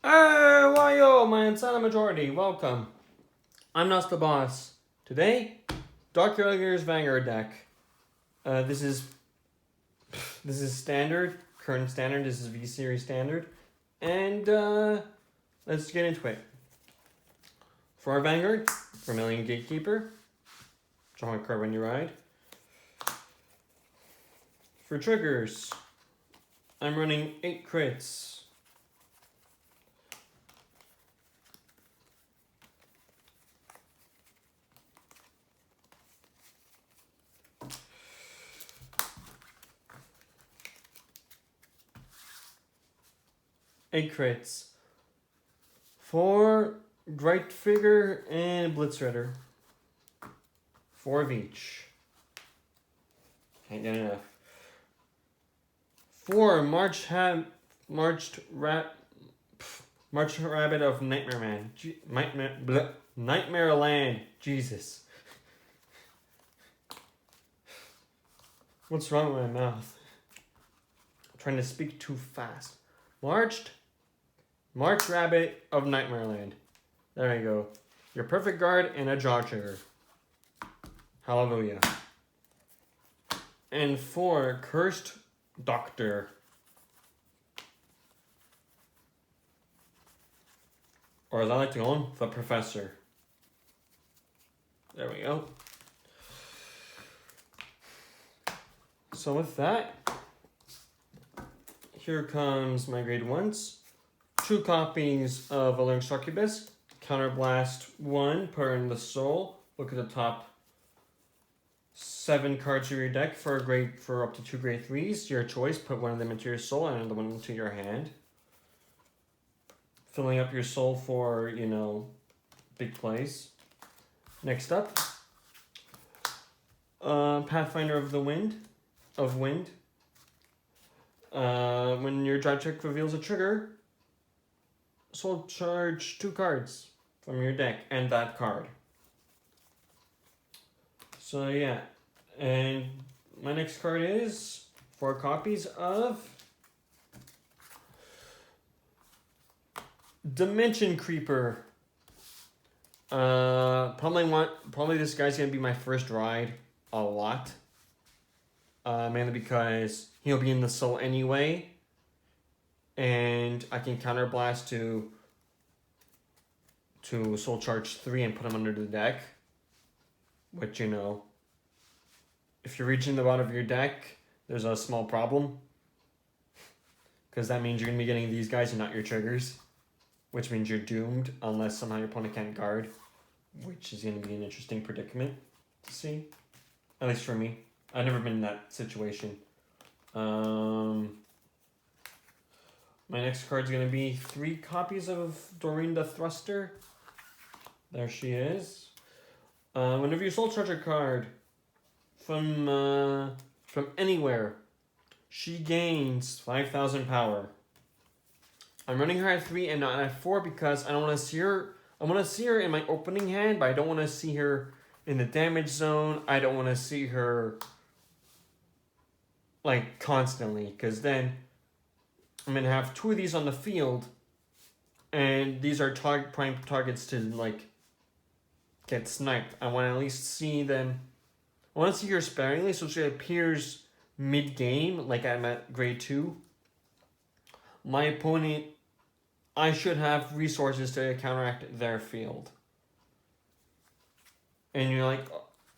Why yo, my Insana Majority, welcome. I'm not the boss. Today, Dark Irregulars Vanguard deck. This is standard, current standard. This is V Series standard, and let's get into it. For our Vanguard, Vermilion Gatekeeper. Draw a card when you ride. For triggers, I'm running 8 crits. Eight crits. 4 Bright Figure and Blitz Ritter. 4 of each. Can't get enough. 4 Marched Rabbit of Nightmare Man. Nightmare Land. Jesus. What's wrong with my mouth? I'm trying to speak too fast. March Rabbit of Nightmare Land. There you go. Your perfect guard and a draw trigger. Hallelujah. And 4 Cursed Doctor. Or as I like to call him, the Professor. There we go. So with that, here comes my grade 1s. 2 copies of Alluring Succubus. Counterblast 1, put her in the soul. Look at the top 7 cards of your deck for up to 2 grade 3s. Your choice, put one of them into your soul and another one into your hand. Filling up your soul for, big plays. Next up, Pathfinder of the Wind. When your drive check reveals a trigger, soul charge 2 cards from your deck and that card. So yeah, and my next card is 4 copies of Dimension Creeper. Probably this guy's gonna be my first ride a lot. Mainly because he'll be in the soul anyway. And I can counterblast to soul charge 3 and put him under the deck. Which, if you're reaching the bottom of your deck, there's a small problem. Because that means you're going to be getting these guys and not your triggers. Which means you're doomed unless somehow your opponent can't guard. Which is going to be an interesting predicament to see. At least for me. I've never been in that situation. My next card's going to be 3 copies of Doreen the Thruster. There she is. Whenever you soul charge a card from anywhere, she gains 5,000 power. I'm running her at 3 and not at 4 because I don't want to see her. I want to see her in my opening hand, but I don't want to see her in the damage zone. I don't want to see her constantly, because then I'm going to have 2 of these on the field, and these are prime targets to, get sniped. I want to at least see them. I want to see her sparingly, so she appears mid-game, like I'm at grade 2. My opponent, I should have resources to counteract their field. And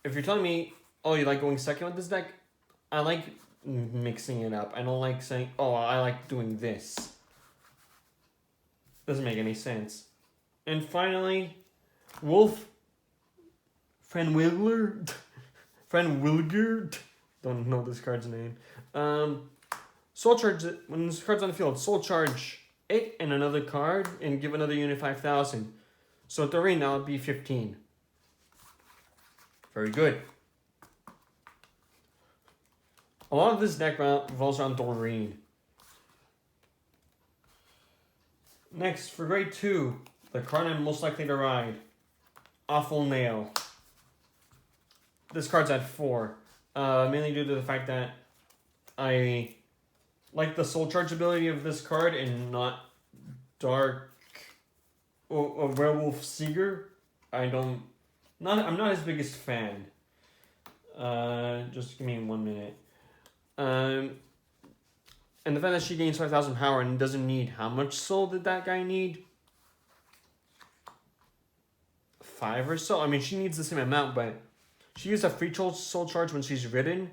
if you're telling me, oh, you like going second with this deck, I like mixing it up. I don't like saying, oh, I like doing this. Doesn't make any sense. And finally, Wolf Fenwilger. Don't know this card's name. Soul charge, when this card's on the field, soul charge it and another card and give another unit 5,000. So at the ring, that would be 15. Very good. A lot of this deck revolves around Doreen. Next, for grade 2, the card I'm most likely to ride, Awful Nail. This card's at 4, mainly due to the fact that I like the soul charge ability of this card and not Dark Werewolf Seeger, I'm not his biggest fan. Just give me 1 minute. And the fact that she gains 5,000 power and doesn't need, how much soul did that guy need? 5 or so? I mean, she needs the same amount, but she uses a free soul charge when she's ridden,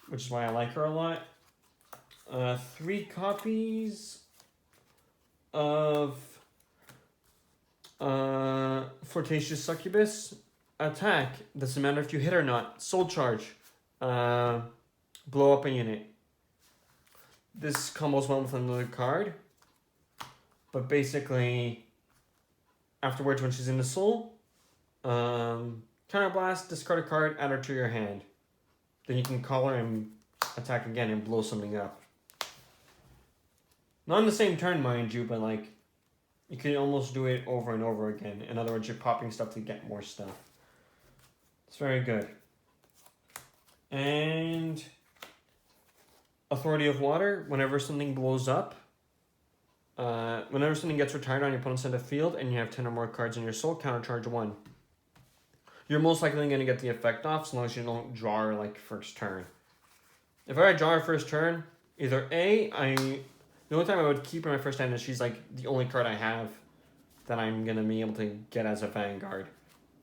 which is why I like her a lot. 3 copies of Flirtatious Succubus. Attack, doesn't matter if you hit or not. Soul charge. Blow up a unit. This combos well with another card. But basically, afterwards when she's in the soul, counterblast, discard a card, add her to your hand. Then you can call her and attack again and blow something up. Not on the same turn, mind you, but like, you can almost do it over and over again. In other words, you're popping stuff to get more stuff. It's very good. And Authority of Water, whenever something blows up, whenever something gets retired on your opponent's end of field and you have 10 or more cards in your soul, countercharge 1. You're most likely going to get the effect off as long as you don't draw her like first turn. If I draw her first turn, either the only time I would keep her in my first hand is she's like the only card I have that I'm going to be able to get as a Vanguard.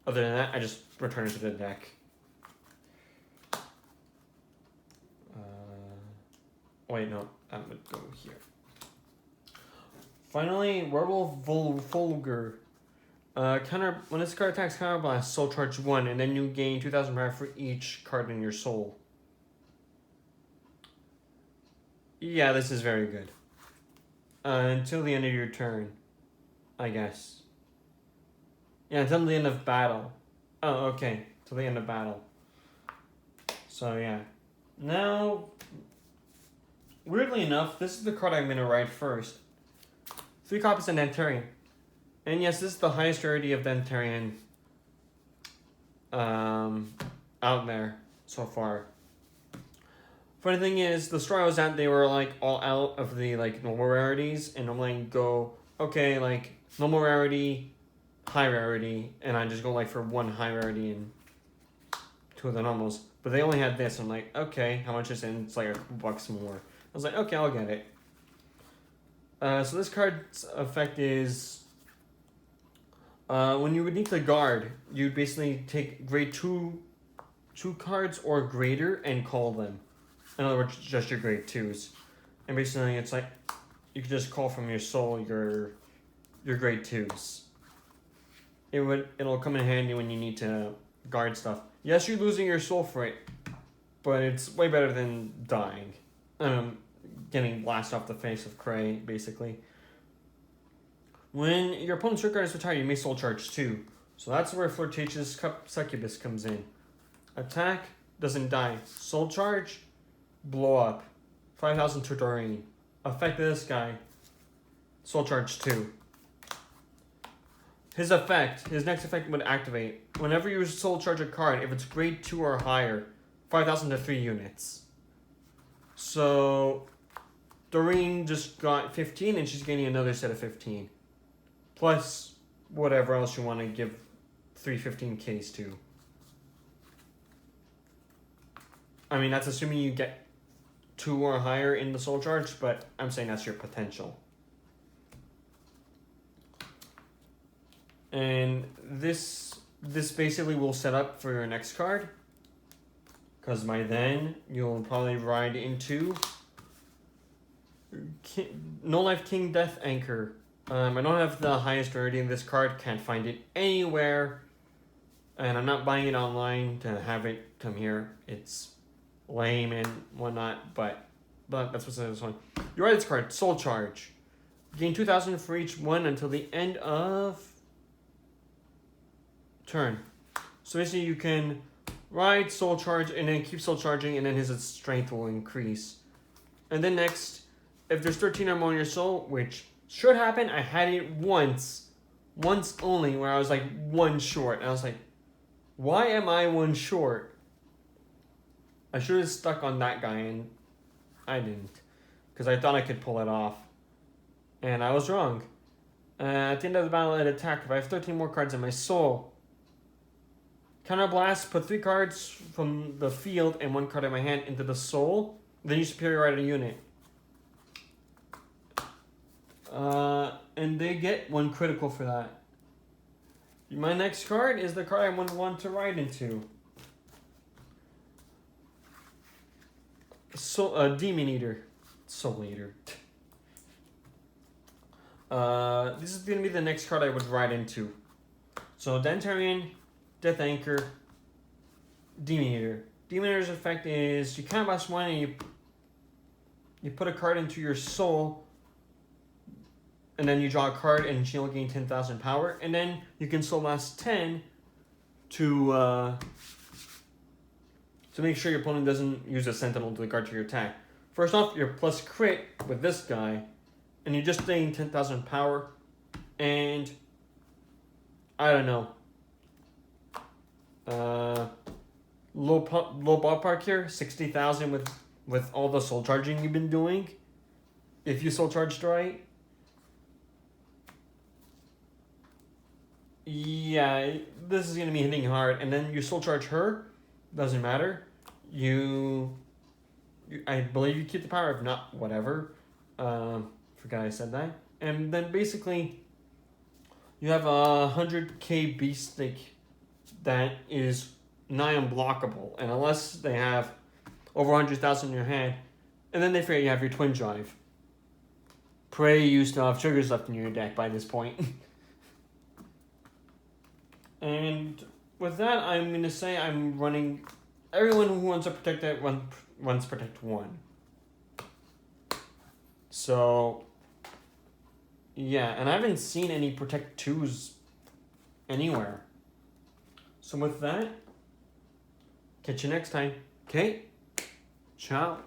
Other than that, I just return it to the deck. Wait, no, that would go here. Finally, Werewolf Vulgar. When this card attacks, counterblast, soul charge 1, and then you gain 2,000 power for each card in your soul. Yeah, this is very good. Until the end of your turn, I guess. Yeah, until the end of battle. Oh, okay. Till the end of battle. So, yeah. Now, weirdly enough, this is the card I'm going to write first. 3 copies of Dantarian. And yes, this is the highest rarity of Dantarian out there so far. Funny thing is, the store I was at, they were like all out of the like normal rarities, and I'm like go, okay, like normal rarity, high rarity, and I just go like for 1 high rarity and 2 of the normals. But they only had this. I'm like, okay, how much is it? And it's like a couple bucks more. I was like, okay, I'll get it. So this card's effect is when you would need to guard, you'd basically take grade 2 cards or greater and call them. In other words, just your grade 2s. And basically it's like you could just call from your soul your grade 2s. It'll come in handy when you need to guard stuff. Yes, you're losing your soul for it, but it's way better than dying. Getting blasted off the face of Cray, basically. When your opponent's card is retired, you may soul charge 2. So that's where Flirtatious Succubus comes in. Attack, doesn't die. Soul charge, blow up. 5,000 to Doreen. Affect this guy. Soul charge 2. His next effect would activate. Whenever you soul charge a card, if it's grade 2 or higher, 5,000 to 3 units. So Doreen just got 15 and she's getting another set of 15. Plus whatever else you want to give 315Ks to. I mean, that's assuming you get 2 or higher in the soul charge, but I'm saying that's your potential. And this basically will set up for your next card. Because by then, you'll probably ride into No Life King Death Anchor. I don't have the highest rarity in this card. Can't find it anywhere. And I'm not buying it online to have it come here. It's lame and whatnot, but that's what's in this one. You ride this card, Soul Charge. Gain 2,000 for each one until the end of turn. So basically you can ride, Soul Charge, and then keep Soul Charging, and then his strength will increase. And then next, if there's 13 or more in your soul, which should happen, I had it once only, where I was like 1 short. And I was like, why am I 1 short? I should have stuck on that guy, and I didn't. Because I thought I could pull it off. And I was wrong. At the end of the battle, it attack. If I have 13 more cards in my soul, counterblast, put 3 cards from the field and 1 card in my hand into the soul. Then you superiorite a unit. And they get 1 critical for that. My next card is the card I want to ride into. Demon Eater. Soul Eater. This is going to be the next card I would ride into. So, Dentarian, Death Anchor, Demon Eater. Demon Eater's effect is you counterblast 1 and you put a card into your soul, and then you draw a card and she'll gain 10,000 power, and then you can soul blast 10 to make sure your opponent doesn't use a Sentinel to guard your attack. First off, you're plus crit with this guy, and you're just gain 10,000 power, and I don't know. Low ballpark here, 60,000 with all the soul charging you've been doing. If you soul charged right. Yeah, this is going to be hitting hard. And then you soul charge her. Doesn't matter. I believe you keep the power. If not, whatever. Forgot I said that. And then basically, you have a 100k beast stick that is nigh unblockable. And unless they have over 100,000 in your hand, and then they figure you have your twin drive. Pray you still have triggers left in your deck by this point. And with that, I'm going to say I'm running... Everyone who wants to protect that wants Protect 1. So, yeah. And I haven't seen any Protect 2s anywhere. So with that, catch you next time. Okay? Ciao.